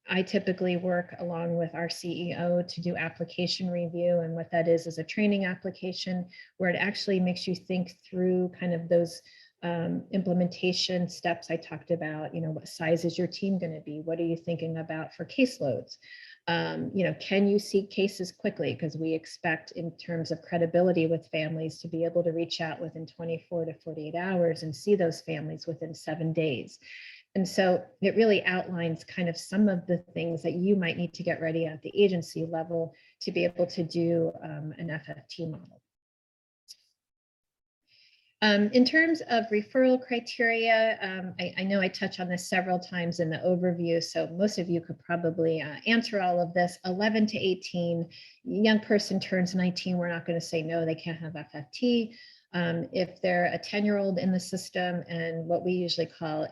I typically work along with our CEO to do application review. And what that is a training application where it actually makes you think through kind of those implementation steps I talked about. You know, what size is your team going to be? What are you thinking about for caseloads? You know, can you see cases quickly? Because we expect in terms of credibility with families to be able to reach out within 24 to 48 hours and see those families within 7 days. And so it really outlines kind of some of the things that you might need to get ready at the agency level to be able to do an FFT model. In terms of referral criteria, I know I touched on this several times in the overview, so most of you could probably answer all of this. 11 to 18, young person turns 19, we're not going to say no, they can't have FFT. If they're a 10-year-old in the system and what we usually call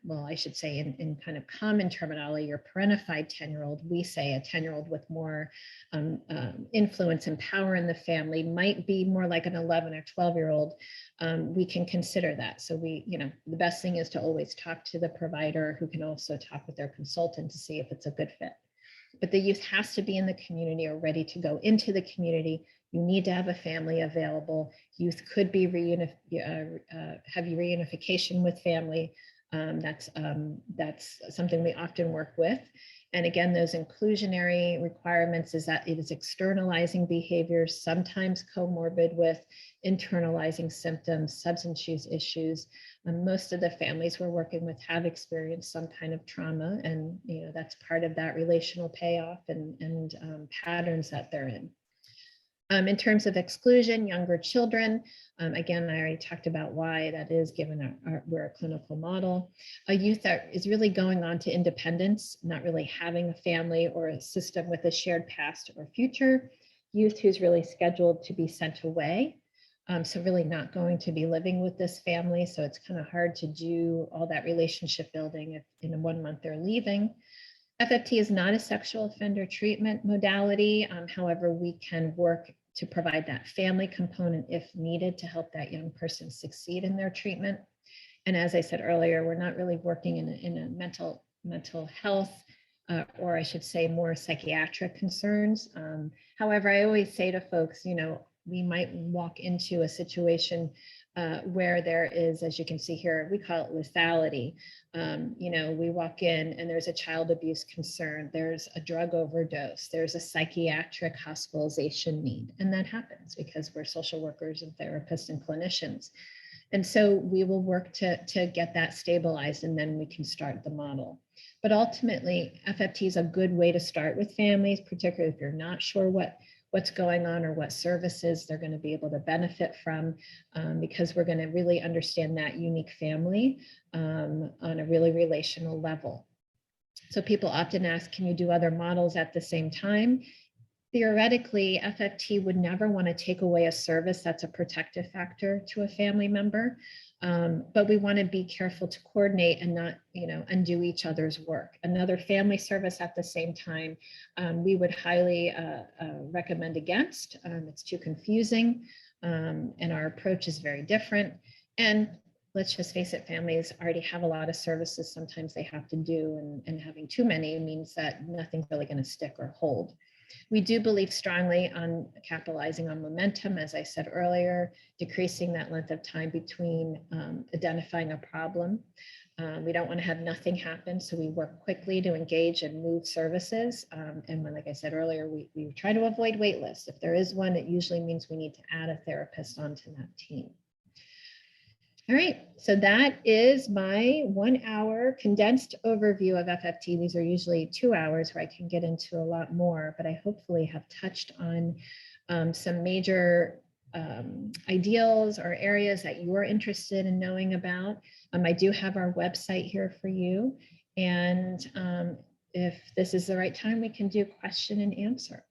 well, I should say in kind of common terminology, your parentified 10-year-old, we say a 10-year-old with more influence and power in the family might be more like an 11 or 12-year-old. We can consider that. So the best thing is to always talk to the provider who can also talk with their consultant to see if it's a good fit. But the youth has to be in the community or ready to go into the community. You need to have a family available. Youth could be have reunification with family. That's something we often work with. And again, those inclusionary requirements is that it is externalizing behaviors, sometimes comorbid with internalizing symptoms, substance use issues. Most of the families we're working with have experienced some kind of trauma, and that's part of that relational payoff and patterns that they're in. In terms of exclusion, younger children, again, I already talked about why that is, given we're a clinical model. A youth that is really going on to independence, not really having a family or a system with a shared past or future. Youth who's really scheduled to be sent away. So really not going to be living with this family. So it's kind of hard to do all that relationship building if in 1 month they're leaving. FFT is not a sexual offender treatment modality. However, we can work to provide that family component if needed to help that young person succeed in their treatment. And as I said earlier, we're not really working in a mental health, or I should say more psychiatric concerns. However, I always say to folks, we might walk into a situation where there is, as you can see here, we call it lethality. We walk in and there's a child abuse concern, there's a drug overdose, there's a psychiatric hospitalization need. And that happens because we're social workers and therapists and clinicians. And so we will work to get that stabilized, and then we can start the model. But ultimately, FFT is a good way to start with families, particularly if you're not sure what's going on or what services they're going to be able to benefit from, because we're going to really understand that unique family on a really relational level. So people often ask, can you do other models at the same time? Theoretically, FFT would never want to take away a service that's a protective factor to a family member, but we want to be careful to coordinate and not, undo each other's work. Another family service at the same time, we would highly recommend against. It's too confusing, and our approach is very different. And let's just face it, families already have a lot of services sometimes they have to do, and having too many means that nothing's really going to stick or hold. We do believe strongly on capitalizing on momentum, as I said earlier, decreasing that length of time between identifying a problem. We don't want to have nothing happen, so we work quickly to engage and move services. And when, like I said earlier, we try to avoid wait lists. If there is one, it usually means we need to add a therapist onto that team. All right, so that is my 1 hour condensed overview of FFT. These are usually 2 hours where I can get into a lot more, but I hopefully have touched on some major ideals or areas that you're interested in knowing about. I do have our website here for you. And if this is the right time, we can do question and answer.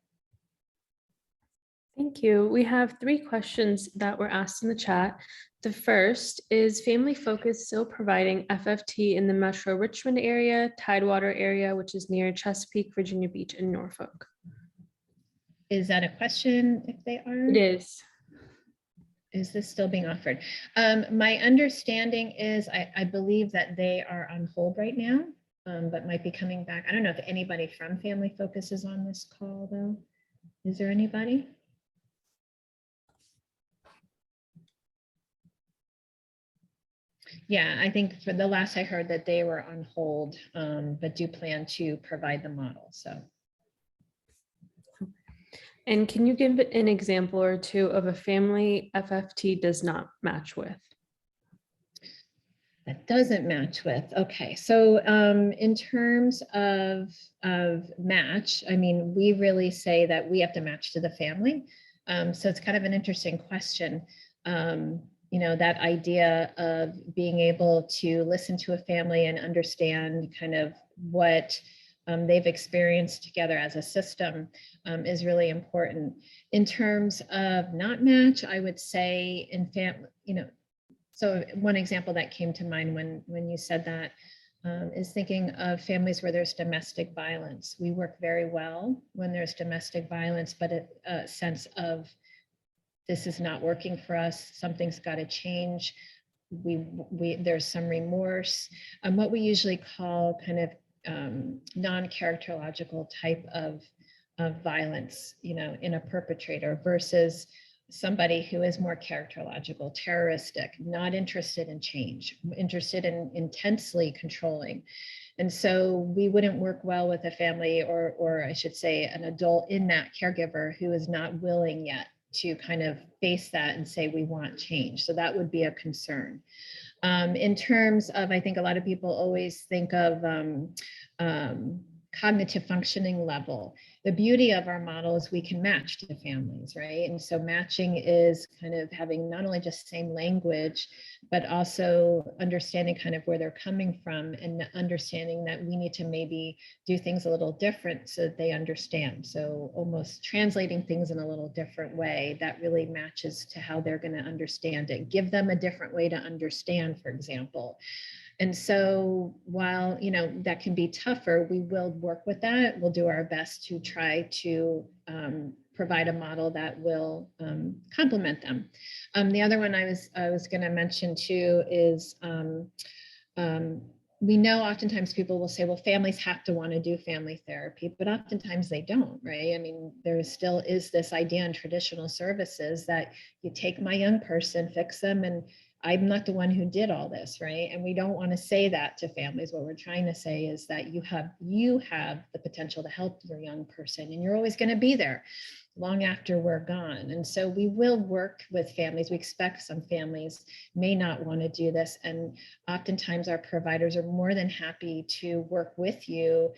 Thank you. We have 3 questions that were asked in the chat. The first is Family Focus still providing FFT in the Metro Richmond area, Tidewater area, which is near Chesapeake, Virginia Beach, and Norfolk? Is that a question if they are? It is. Is this still being offered? My understanding is I believe that they are on hold right now, but might be coming back. I don't know if anybody from Family Focus is on this call though. Is there anybody? Yeah, I think for the last I heard that they were on hold, but do plan to provide the model. So. And can you give an example or two of a family FFT does not match with? That doesn't match with. Okay, so in terms of match, I mean, we really say that we have to match to the family. So it's kind of an interesting question. That idea of being able to listen to a family and understand kind of what they've experienced together as a system is really important. In terms of not match, I would say in family, so one example that came to mind when you said that is thinking of families where there's domestic violence. We work very well when there's domestic violence, but a sense of this is not working for us, something's got to change. There's some remorse. What we usually call kind of non-characterological type of violence, in a perpetrator versus somebody who is more characterological, terroristic, not interested in change, interested in intensely controlling. And so we wouldn't work well with a family or I should say an adult in that caregiver who is not willing yet to kind of face that and say, we want change. So that would be a concern. In terms of, I think a lot of people always think of cognitive functioning level. the beauty of our model is we can match to families, right? And so matching is kind of having not only just same language, but also understanding kind of where they're coming from and understanding that we need to maybe do things a little different so that they understand. So almost translating things in a little different way that really matches to how they're going to understand it. Give them a different way to understand, for example. And so while, you know, that can be tougher, we will work with that. We'll do our best to try to provide a model that will complement them. The other one I was going to mention too is we know oftentimes people will say, well, families have to want to do family therapy, but oftentimes they don't, right? I mean, there still is this idea in traditional services that you take my young person, fix them, and I'm not the one who did all this, right? And we don't want to say that to families. What we're trying to say is that you have the potential to help your young person, and you're always going to be there long after we're gone. And so we will work with families. We expect some families may not want to do this. And oftentimes our providers are more than happy to work with you,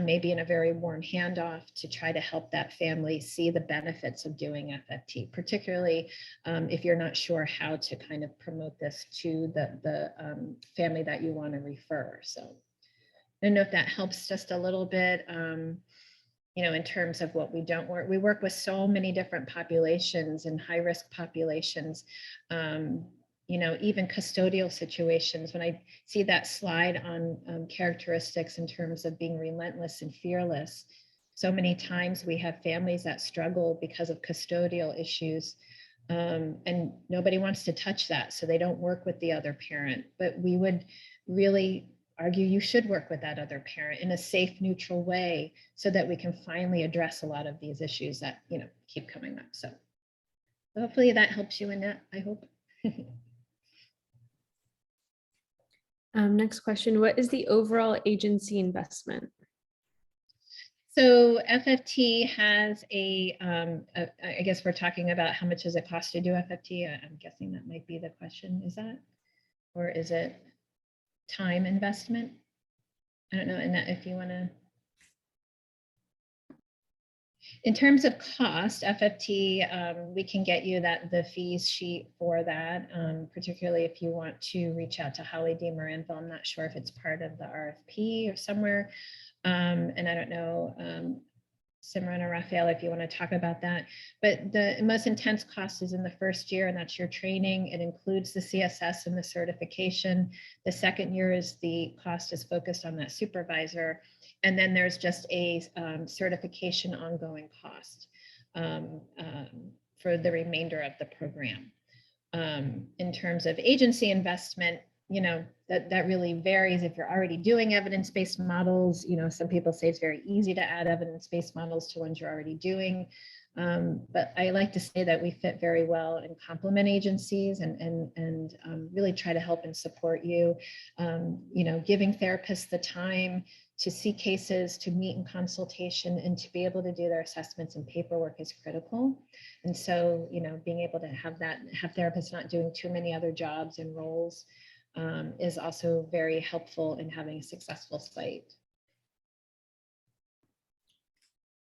maybe in a very warm handoff, to try to help that family see the benefits of doing FFT, particularly if you're not sure how to kind of promote this to the family that you want to refer. So I don't know if that helps just a little bit. You know, in terms of what we don't work, we work with so many different populations and high-risk populations, you know, even custodial situations. When I see that slide on characteristics in terms of being relentless and fearless, so many times we have families that struggle because of custodial issues, and nobody wants to touch that, so they don't work with the other parent. But we would really argue you should work with that other parent in a safe, neutral way so that we can finally address a lot of these issues that, you know, keep coming up. So hopefully that helps you in that, I hope. Next question, what is the overall agency investment? So FFT has I guess we're talking about how much does it cost to do FFT? I'm guessing that might be the question, is that? Or is it time investment? I don't know, Annette, if you want to. In terms of cost, FFT, we can get you the fees sheet for that, particularly if you want to reach out to Holly DeMaranville. I'm not sure if it's part of the RFP or somewhere. And I don't know, Simran or Raphael, if you want to talk about that. But the most intense cost is in the first year, and that's your training. It includes the CSS and the certification. The second year is the cost is focused on that supervisor. And then there's just a certification ongoing cost for the remainder of the program. In terms of agency investment, you know, that really varies. If you're already doing evidence-based models, you know, some people say it's very easy to add evidence-based models to ones you're already doing. But I like to say that we fit very well and complement agencies and really try to help and support you. You know, giving therapists the time to see cases, to meet in consultation, and to be able to do their assessments and paperwork is critical. And so, you know, being able to have therapists not doing too many other jobs and roles is also very helpful in having a successful site.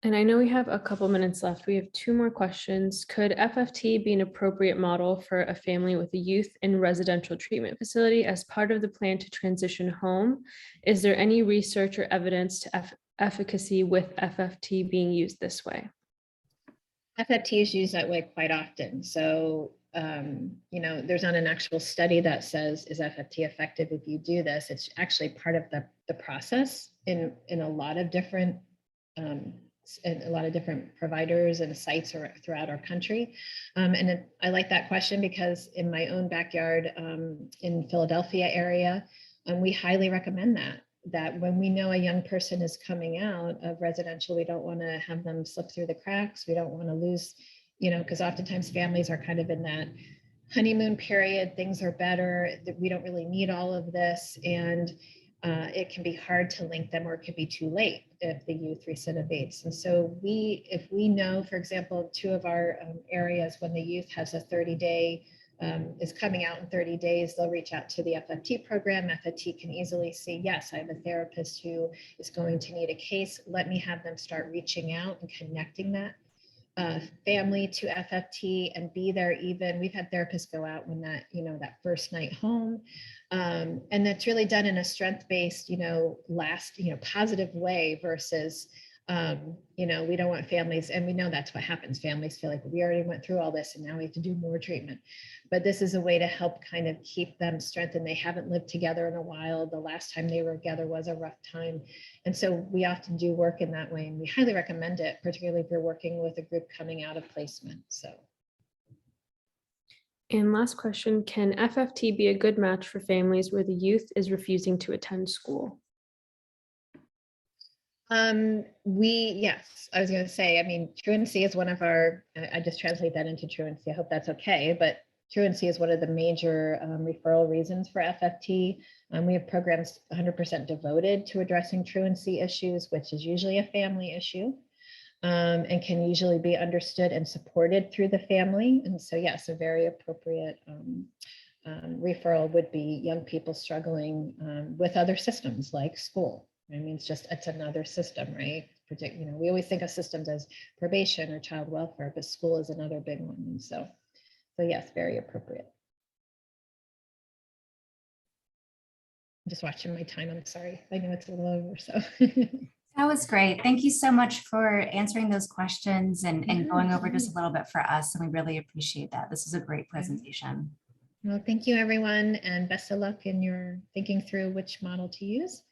And I know we have a couple minutes left. We have two more questions. Could FFT be an appropriate model for a family with a youth in residential treatment facility as part of the plan to transition home? Is there any research or evidence to efficacy with FFT being used this way? FFT is used that way quite often. So, you know, there's not an actual study that says, is FFT effective if you do this? It's actually part of the process in a lot of different providers and sites throughout our country. I like that question because in my own backyard in Philadelphia area, we highly recommend that when we know a young person is coming out of residential, we don't want to have them slip through the cracks. We don't want to lose, you know, because oftentimes families are kind of in that honeymoon period, things are better, we don't really need all of this. And it can be hard to link them, or it could be too late if the youth recidivates. And so if we know, for example, two of our areas, when the youth has a 30-day is coming out in 30 days, they'll reach out to the FFT program. FFT can easily see, yes, I have a therapist who is going to need a case. Let me have them start reaching out and connecting that family to FFT and be there. Even we've had therapists go out when that, that first night home. And that's really done in a strength-based, positive way versus, we don't want families, and we know that's what happens. Families feel like we already went through all this and now we have to do more treatment. But this is a way to help kind of keep them strengthened. They haven't lived together in a while. The last time they were together was a rough time. And so we often do work in that way, and we highly recommend it, particularly if you're working with a group coming out of placement. So. And last question, can FFT be a good match for families where the youth is refusing to attend school? Yes, I was going to say, I mean, truancy is one of our, I just translate that into truancy. I hope that's okay. But truancy is one of the major referral reasons for FFT. We have programs 100% devoted to addressing truancy issues, which is usually a family issue, and can usually be understood and supported through the family. And so, yes, a very appropriate referral would be young people struggling with other systems like school. I mean, it's another system, right? We always think of systems as probation or child welfare, but school is another big one. And so yes, very appropriate. I'm just watching my time. I'm sorry. I know it's a little over, so. That was great. Thank you so much for answering those questions and going over just a little bit for us. And we really appreciate that. This is a great presentation. Well, thank you, everyone, and best of luck in your thinking through which model to use.